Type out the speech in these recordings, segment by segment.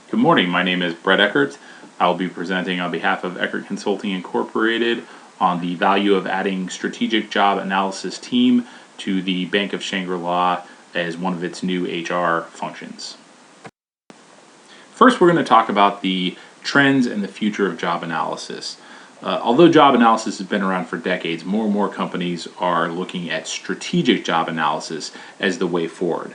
Good morning, my name is Brett Eckert. I will be presenting on behalf of Eckert Consulting Incorporated on the value of adding strategic job analysis team to the Bank of Shangri-La as one of its new HR functions. First, we're going to talk about the trends and the future of job analysis. Although job analysis has been around for decades, more and more companies are looking at strategic job analysis as the way forward.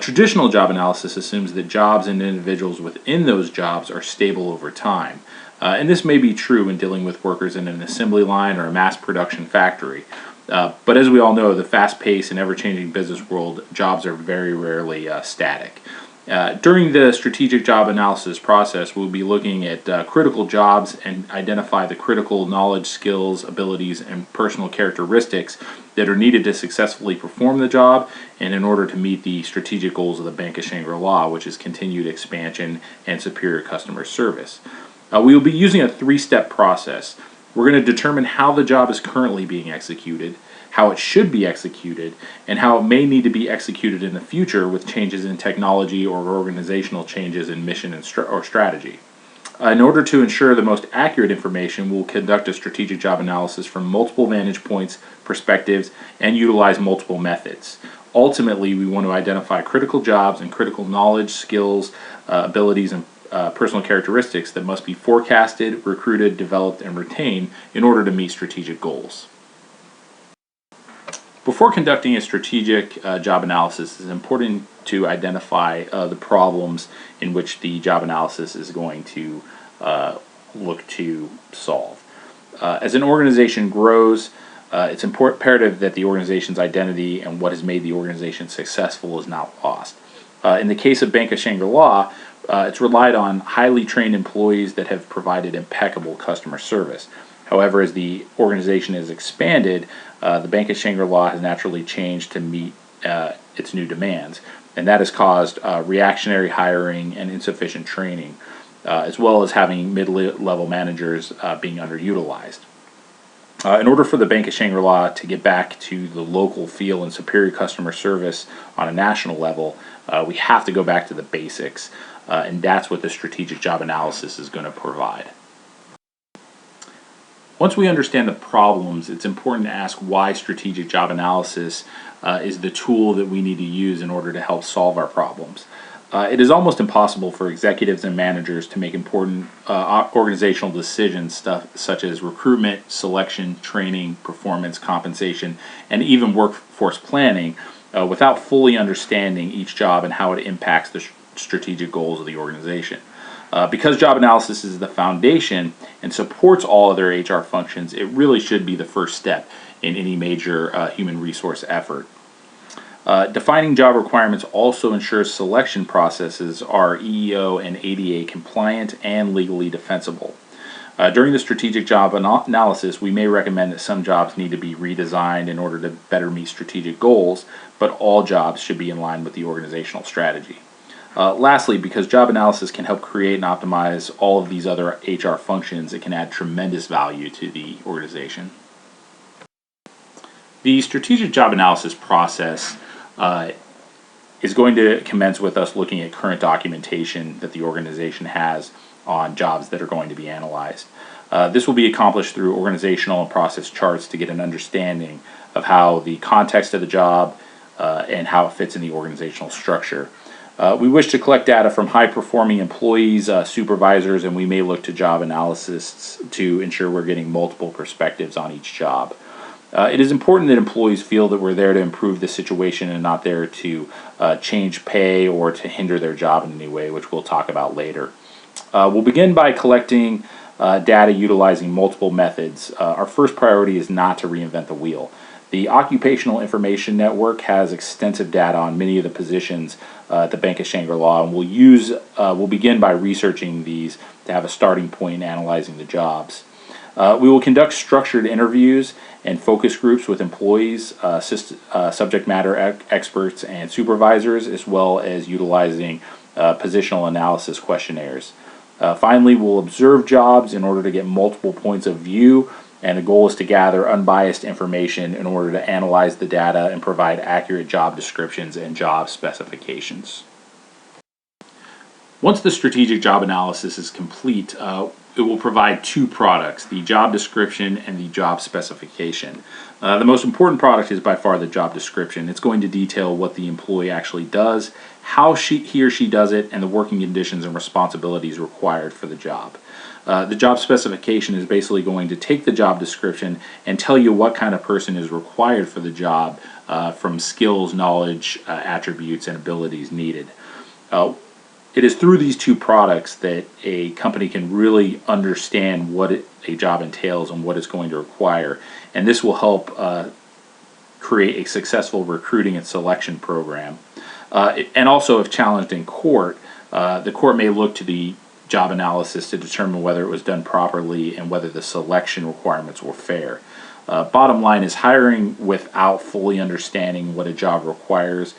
Traditional job analysis assumes that jobs and individuals within those jobs are stable over time. And this may be true when dealing with workers in an assembly line or a mass production factory. But as we all know, the fast-paced and ever-changing business world, jobs are very rarely static. During the strategic job analysis process, we'll be looking at critical jobs and identify the critical knowledge, skills, abilities, and personal characteristics that are needed to successfully perform the job and in order to meet the strategic goals of the Bank of Shangri-La, which is continued expansion and superior customer service. We will be using a three-step process. We're going to determine how the job is currently being executed, how it should be executed, and how it may need to be executed in the future with changes in technology or organizational changes in mission and or strategy. In order to ensure the most accurate information, we'll conduct a strategic job analysis from multiple vantage points, perspectives, and utilize multiple methods. Ultimately, we want to identify critical jobs and critical knowledge, skills, abilities, and personal characteristics that must be forecasted, recruited, developed, and retained in order to meet strategic goals. Before conducting a strategic job analysis, it's important to identify the problems in which the job analysis is going to look to solve. As an organization grows, it's imperative that the organization's identity and what has made the organization successful is not lost. In the case of Bank of Shangri-La, it's relied on highly trained employees that have provided impeccable customer service. However, as the organization has expanded, the Bank of Shangri-La has naturally changed to meet its new demands, and that has caused reactionary hiring and insufficient training, as well as having mid-level managers being underutilized. In order for the Bank of Shangri-La to get back to the local feel and superior customer service on a national level, we have to go back to the basics, and that's what the strategic job analysis is going to provide. Once we understand the problems, it's important to ask why strategic job analysis is the tool that we need to use in order to help solve our problems. It is almost impossible for executives and managers to make important organizational decisions such as recruitment, selection, training, performance, compensation, and even workforce planning without fully understanding each job and how it impacts the strategic goals of the organization. Because job analysis is the foundation and supports all other HR functions, it really should be the first step in any major human resource effort. Defining job requirements also ensures selection processes are EEO and ADA compliant and legally defensible. During the strategic job analysis, we may recommend that some jobs need to be redesigned in order to better meet strategic goals, but all jobs should be in line with the organizational strategy. Lastly, because job analysis can help create and optimize all of these other HR functions, it can add tremendous value to the organization. The strategic job analysis process is going to commence with us looking at current documentation that the organization has on jobs that are going to be analyzed. This will be accomplished through organizational and process charts to get an understanding of how the context of the job and how it fits in the organizational structure. We wish to collect data from high-performing employees, supervisors, and we may look to job analysts to ensure we're getting multiple perspectives on each job. It is important that employees feel that we're there to improve the situation and not there to change pay or to hinder their job in any way, which we'll talk about later. We'll begin by collecting data utilizing multiple methods. Our first priority is not to reinvent the wheel. The Occupational Information Network has extensive data on many of the positions at the Bank of Shangri-La, and we'll begin by researching these to have a starting point in analyzing the jobs. We will conduct structured interviews and focus groups with employees, subject matter experts, and supervisors, as well as utilizing positional analysis questionnaires. Finally, we'll observe jobs in order to get multiple points of view, and the goal is to gather unbiased information in order to analyze the data and provide accurate job descriptions and job specifications. Once the strategic job analysis is complete, it will provide two products, the job description and the job specification. The most important product is by far the job description. It's going to detail what the employee actually does, how he or she does it, and the working conditions and responsibilities required for the job. The job specification is basically going to take the job description and tell you what kind of person is required for the job from skills, knowledge, attributes, and abilities needed. It is through these two products that a company can really understand what a job entails and what it's going to require. And this will help create a successful recruiting and selection program. And also, if challenged in court, the court may look to the job analysis to determine whether it was done properly and whether the selection requirements were fair. Bottom line is, hiring without fully understanding what a job requires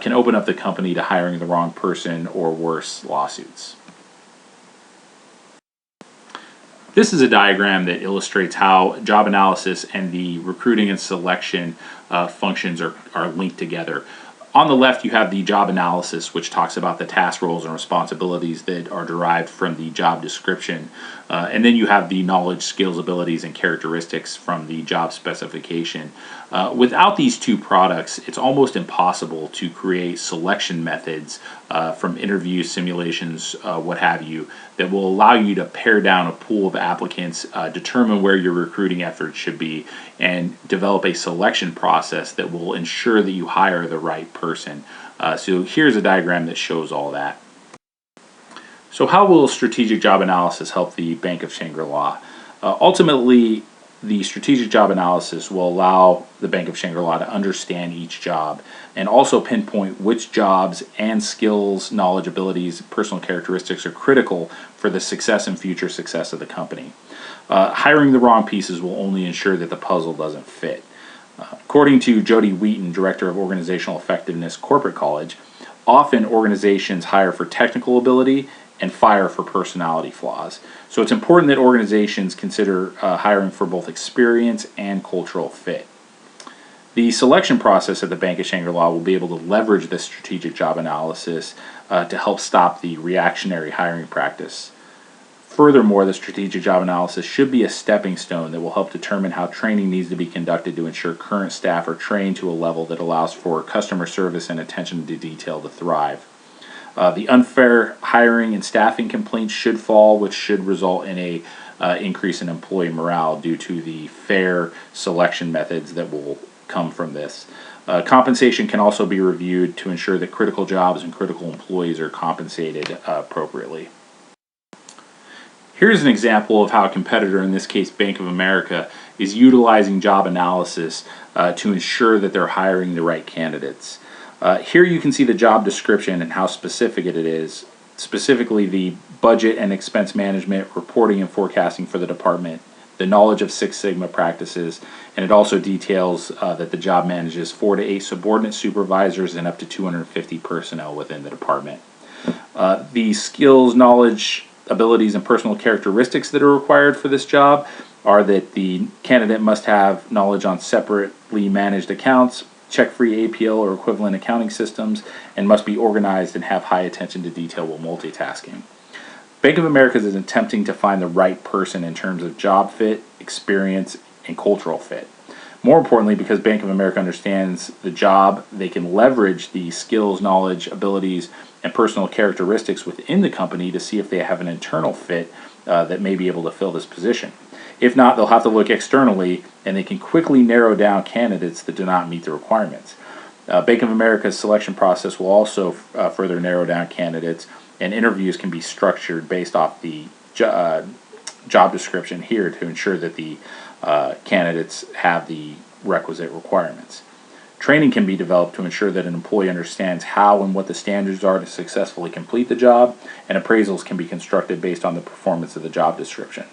can open up the company to hiring the wrong person or worse, lawsuits. This is a diagram that illustrates how job analysis and the recruiting and selection functions are linked together. On the left, you have the job analysis, which talks about the task roles and responsibilities that are derived from the job description. And then you have the knowledge, skills, abilities, and characteristics from the job specification. Without these two products, it's almost impossible to create selection methods from interviews, simulations, what have you, that will allow you to pare down a pool of applicants, determine where your recruiting efforts should be, and develop a selection process that will ensure that you hire the right person. So here's a diagram that shows all that. So how will strategic job analysis help the Bank of Shangri-La? Ultimately, the strategic job analysis will allow the Bank of Shangri-La to understand each job and also pinpoint which jobs and skills, knowledge, abilities, personal characteristics are critical for the success and future success of the company. Hiring the wrong pieces will only ensure that the puzzle doesn't fit. According to Jody Wheaton, Director of Organizational Effectiveness, Corporate College, often organizations hire for technical ability and fire for personality flaws. So it's important that organizations consider hiring for both experience and cultural fit. The selection process at the Bank of Shangri-La will be able to leverage this strategic job analysis to help stop the reactionary hiring practice. Furthermore, the strategic job analysis should be a stepping stone that will help determine how training needs to be conducted to ensure current staff are trained to a level that allows for customer service and attention to detail to thrive. The unfair hiring and staffing complaints should fall, which should result in a increase in employee morale due to the fair selection methods that will come from this. Compensation can also be reviewed to ensure that critical jobs and critical employees are compensated appropriately. Here's an example of how a competitor, in this case Bank of America, is utilizing job analysis to ensure that they're hiring the right candidates. Here you can see the job description and how specific it is, specifically the budget and expense management, reporting and forecasting for the department, the knowledge of Six Sigma practices, and it also details that the job manages 4 to 8 subordinate supervisors and up to 250 personnel within the department. The skills, knowledge, abilities, and personal characteristics that are required for this job are that the candidate must have knowledge on separately managed accounts, check-free APL or equivalent accounting systems, and must be organized and have high attention to detail while multitasking. Bank of America is attempting to find the right person in terms of job fit, experience, and cultural fit. More importantly, because Bank of America understands the job, they can leverage the skills, knowledge, abilities, and personal characteristics within the company to see if they have an internal fit that may be able to fill this position. If not, they'll have to look externally, and they can quickly narrow down candidates that do not meet the requirements. Bank of America's selection process will also further narrow down candidates, and interviews can be structured based off the job description here to ensure that the candidates have the requisite requirements. Training can be developed to ensure that an employee understands how and what the standards are to successfully complete the job, and appraisals can be constructed based on the performance of the job description.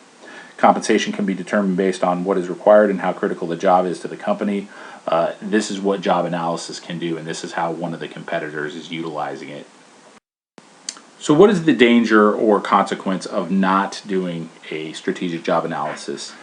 Compensation can be determined based on what is required and how critical the job is to the company. This is what job analysis can do, and this is how one of the competitors is utilizing it. So what is the danger or consequence of not doing a strategic job analysis?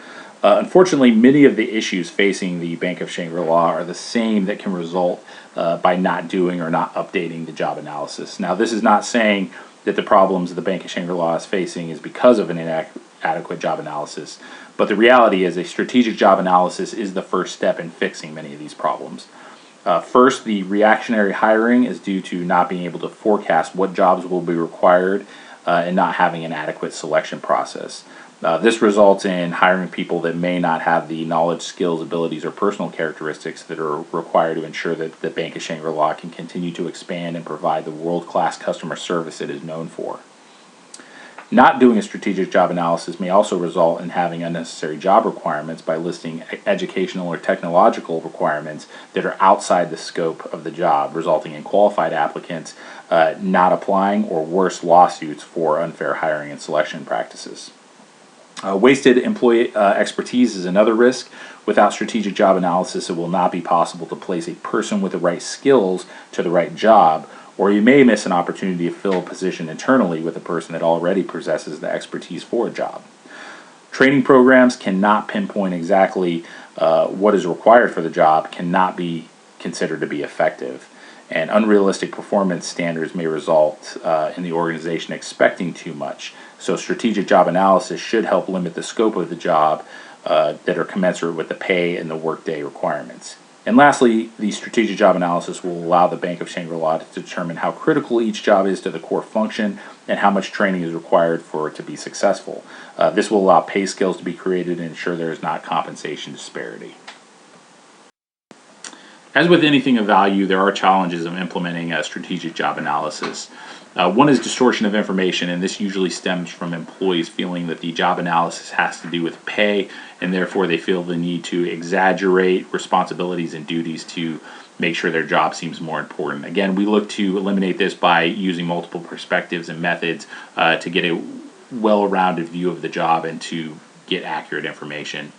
Unfortunately, many of the issues facing the Bank of Shangri-La are the same that can result by not doing or not updating the job analysis. Now, this is not saying that the problems the Bank of Shangri-La is facing is because of an inadequate job analysis. But the reality is a strategic job analysis is the first step in fixing many of these problems. First, the reactionary hiring is due to not being able to forecast what jobs will be required and not having an adequate selection process. This results in hiring people that may not have the knowledge, skills, abilities, or personal characteristics that are required to ensure that the Bank of Shangri-La can continue to expand and provide the world-class customer service it is known for. Not doing a strategic job analysis may also result in having unnecessary job requirements by listing educational or technological requirements that are outside the scope of the job, resulting in qualified applicants not applying, or worse, lawsuits for unfair hiring and selection practices. Wasted employee expertise is another risk. Without strategic job analysis, it will not be possible to place a person with the right skills to the right job, or you may miss an opportunity to fill a position internally with a person that already possesses the expertise for a job. Training programs cannot pinpoint exactly what is required for the job, cannot be considered to be effective, and unrealistic performance standards may result in the organization expecting too much. So strategic job analysis should help limit the scope of the job that are commensurate with the pay and the workday requirements. And lastly, the strategic job analysis will allow the Bank of Shangri-La to determine how critical each job is to the core function and how much training is required for it to be successful. This will allow pay scales to be created and ensure there is not compensation disparity. As with anything of value, there are challenges of implementing a strategic job analysis. One is distortion of information, and this usually stems from employees feeling that the job analysis has to do with pay, and therefore they feel the need to exaggerate responsibilities and duties to make sure their job seems more important. Again, we look to eliminate this by using multiple perspectives and methods to get a well-rounded view of the job and to get accurate information.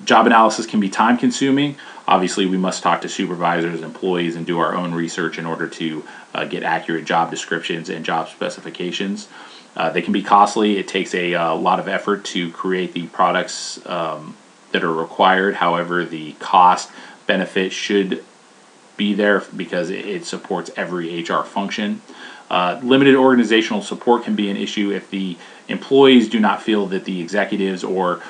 Job analysis can be time consuming. Obviously, we must talk to supervisors, employees, and do our own research in order to get accurate job descriptions and job specifications. They can be costly. It takes a lot of effort to create the products that are required. However, the cost benefit should be there because it supports every HR function. Limited organizational support can be an issue if the employees do not feel that the executives or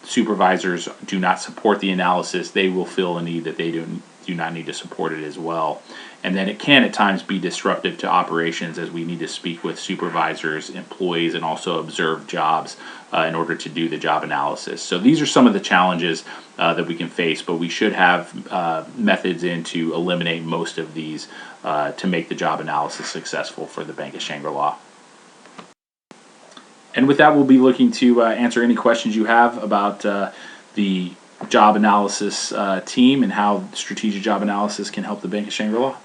supervisors do not support the analysis. They will feel the need that they do not need to support it as well. And then it can at times be disruptive to operations, as we need to speak with supervisors, employees, and also observe jobs in order to do the job analysis. So these are some of the challenges that we can face, but we should have methods in to eliminate most of these to make the job analysis successful for the Bank of Shangri-La. And with that, we'll be looking to answer any questions you have about the job analysis team and how strategic job analysis can help the Bank of Shangri-La.